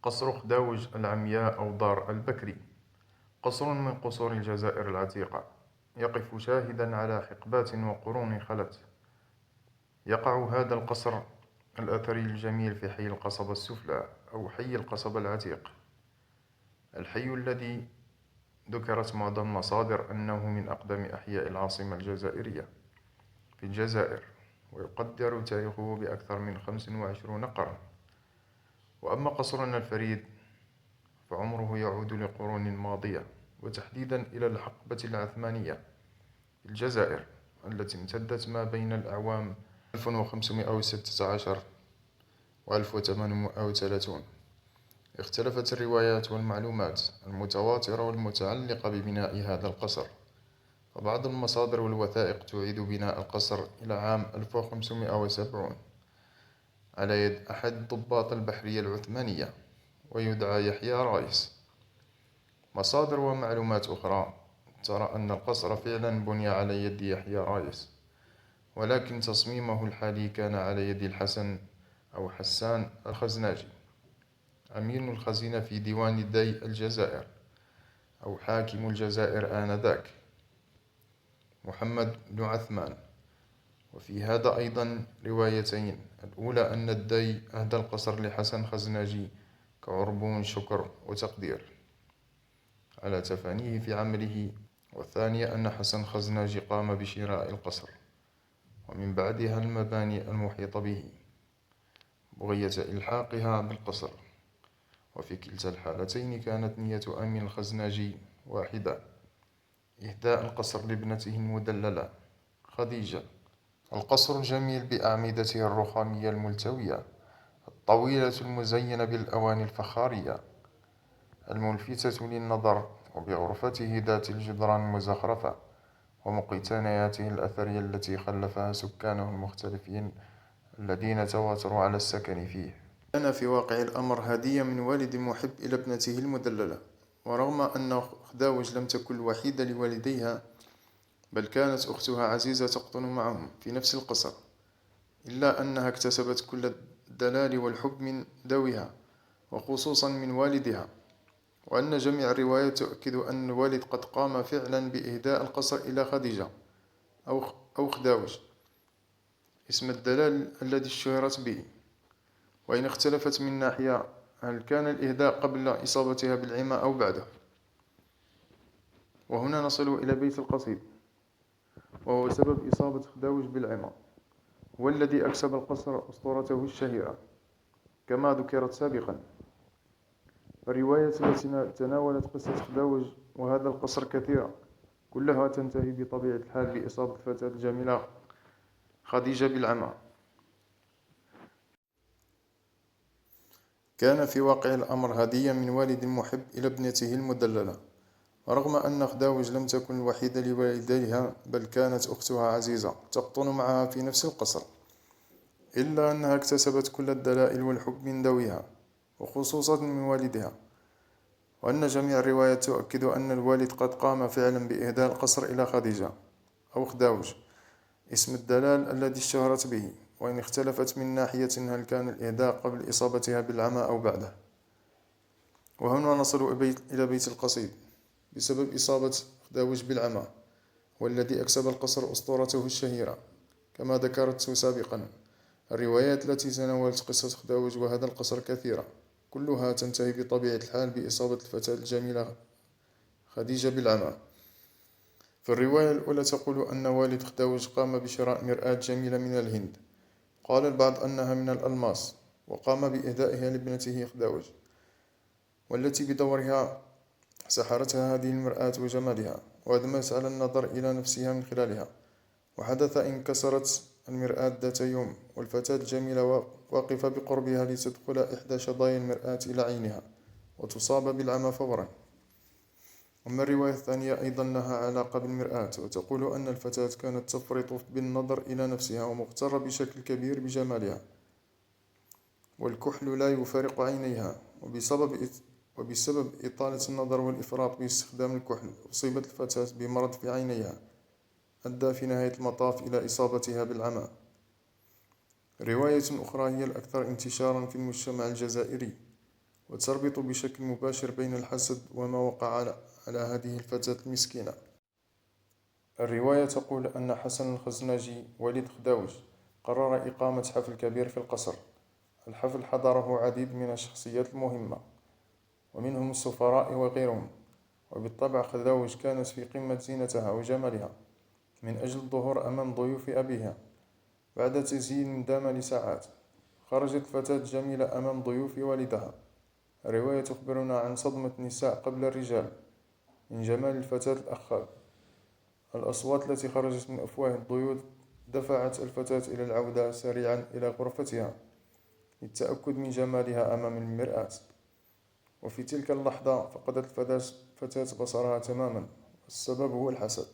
قصر خداوج العمياء أو دار البكري. قصر من قصور الجزائر العتيقة، يقف شاهدا على حقبات وقرون خلت. يقع هذا القصر الأثري الجميل في حي القصبة السفلى أو حي القصبة العتيق، الحي الذي ذكرت معظم المصادر أنه من أقدم أحياء العاصمة الجزائرية في الجزائر، ويقدر تاريخه بأكثر من 25 قرن. وأما قصرنا الفريد فعمره يعود لقرون ماضية، وتحديدا إلى الحقبة العثمانية في الجزائر التي امتدت ما بين الأعوام 1516 و 1830. اختلفت الروايات والمعلومات المتواترة والمتعلقة ببناء هذا القصر، فبعض المصادر والوثائق تعيد بناء القصر إلى عام 1570 على يد أحد الضباط البحرية العثمانية ويدعى يحيى رايس. مصادر ومعلومات أخرى ترى أن القصر فعلا بني على يد يحيى رايس، ولكن تصميمه الحالي كان على يد الحسن أو حسان الخزناجي، أمين الخزينة في ديوان دي الجزائر أو حاكم الجزائر آنذاك، محمد بن عثمان. وفي هذا أيضا روايتين: الأولى أن الدي أهدى القصر لحسن خزناجي كعربون شكر وتقدير على تفانيه في عمله، والثانية أن حسن خزناجي قام بشراء القصر ومن بعدها المباني المحيطة به بغية إلحاقها بالقصر. وفي كلتا الحالتين كانت نية أمين الخزناجي واحدة: إهداء القصر لابنته المدللة خديجة. القصر الجميل بأعمدته الرخامية الملتوية الطويلة المزينة بالأواني الفخارية الملفتة للنظر، وبغرفته ذات الجدران المزخرفة ومقتنياته الأثرية التي خلفها سكانه المختلفين الذين تواتروا على السكن فيه. كان في واقع الأمر هدية من والد محب إلى ابنته المدللة، ورغم أن خداوج لم تكن الوحيدة لوالديها بل كانت أختها عزيزة تقطن معهم في نفس القصر، إلا أنها اكتسبت كل الدلال والحب من ذويها وخصوصا من والدها، وأن جميع الروايات تؤكد أن الوالد قد قام فعلا بإهداء القصر إلى خديجة أو خداوج، اسم الدلال الذي اشتهرت به. وإن اختلفت من ناحية هل كان الإهداء قبل إصابتها بالعمى أو بعده. وهنا نصل إلى بيت القصيد، وهو سبب إصابة خداوج بالعمى، هو الذي أكسب القصر أسطورته الشهيرة كما ذكرت سابقا. الرواية التي تناولت قصة خداوج وهذا القصر كثيرة، كلها تنتهي بطبيعة الحال بإصابة الفتاة الجميلة خديجة بالعمى. كان في واقع الأمر هدية من والد محب إلى ابنته المدللة، رغم أن خداوج لم تكن الوحيدة لوالديها بل كانت أختها عزيزة تقطن معها في نفس القصر، إلا أنها اكتسبت كل الدلائل والحب من ذويها وخصوصا من والدها، وأن جميع الروايات تؤكد أن الوالد قد قام فعلا بإهداء القصر إلى خديجة أو خداوج، اسم الدلال الذي اشتهرت به، وإن اختلفت من ناحية هل كان الإهداء قبل إصابتها بالعمى أو بعده. وهنا نصل إلى بيت القصيد بسبب إصابة خداوج بالعمى، والذي أكسب القصر أسطورته الشهيرة كما ذكرت سابقا. الروايات التي تناولت قصة خداوج وهذا القصر كثيرة، كلها تنتهي بطبيعة الحال بإصابة الفتاة الجميلة خديجة بالعمى. فالرواية الأولى تقول أن والد خداوج قام بشراء مرآة جميلة من الهند، قال البعض أنها من الألماس، وقام بإهدائها لابنته خداوج، والتي بدورها سحرتها هذه المرآة وجمالها وأدمت على النظر إلى نفسها من خلالها. وحدث إن كسرت المرآة ذات يوم والفتاة الجميلة واقفة بقربها لتدخل إحدى شظايا المرآة إلى عينها وتصاب بالعمى فورا. أما الرواية الثانية أيضا لها علاقة بالمرآة، وتقول أن الفتاة كانت تفرط بالنظر إلى نفسها ومغترة بشكل كبير بجمالها، والكحل لا يفارق عينيها، وبسبب إطالة النظر والإفراط باستخدام الكحل أصيبت الفتاة بمرض في عينيها أدى في نهاية المطاف إلى إصابتها بالعمى. رواية أخرى هي الأكثر انتشارا في المجتمع الجزائري، وتربط بشكل مباشر بين الحسد وما وقع على هذه الفتاة المسكينة. الرواية تقول أن حسن الخزنجي والد خداوج قرر إقامة حفل كبير في القصر. الحفل حضره عديد من الشخصيات المهمة ومنهم السفراء وغيرهم، وبالطبع خداوج كانت في قمة زينتها وجمالها من أجل الظهور أمام ضيوف أبيها. بعد تزيين دام لساعات خرجت الفتاة الجميلة أمام ضيوف والدها. الرواية تخبرنا عن صدمة النساء قبل الرجال من جمال الفتاة الأخاب. الأصوات التي خرجت من أفواه الضيوف دفعت الفتاة إلى العودة سريعا إلى غرفتها للتأكد من جمالها أمام المرآة. وفي تلك اللحظة فقدت الفتاة بصرها تماما. السبب هو الحسد.